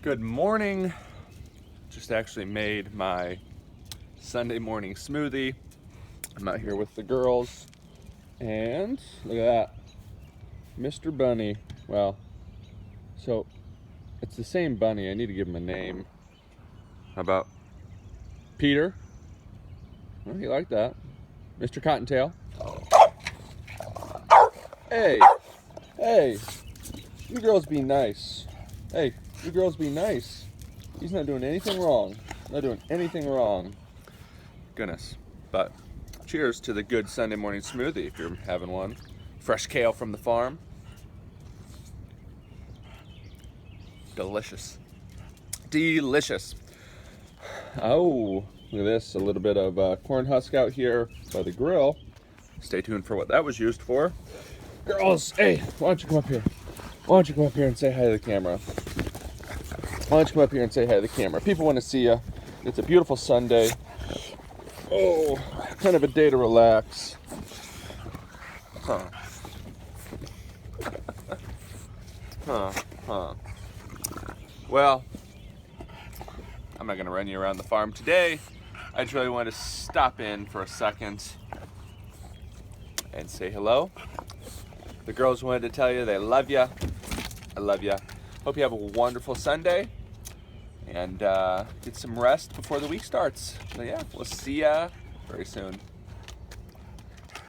Good morning. Just actually made my Sunday morning smoothie. I'm out here with the girls, and look at that, Mr. Bunny. Well, so it's the same bunny. I need to give him a name. How about Peter? Well, he liked that. Mr. Cottontail. Hey, hey, you girls be nice. Hey, you girls be nice. He's not doing anything wrong. Not doing anything wrong. Goodness. But cheers to the good Sunday morning smoothie if you're having one. Fresh kale from the farm. Delicious. Delicious. Oh, look at this. A little bit of corn husk out here by the grill. Stay tuned for what that was used for. Girls, hey, why don't you come up here? Why don't you come up here and say hi to the camera? Why don't you come up here and say hi to the camera? People want to see you. It's a beautiful Sunday. Oh, kind of a day to relax. Huh. Well, I'm not going to run you around the farm today. I just really wanted to stop in for a second and say hello. The girls wanted to tell you they love you. I love you. Hope you have a wonderful Sunday and get some rest before the week starts. So yeah, we'll see ya very soon.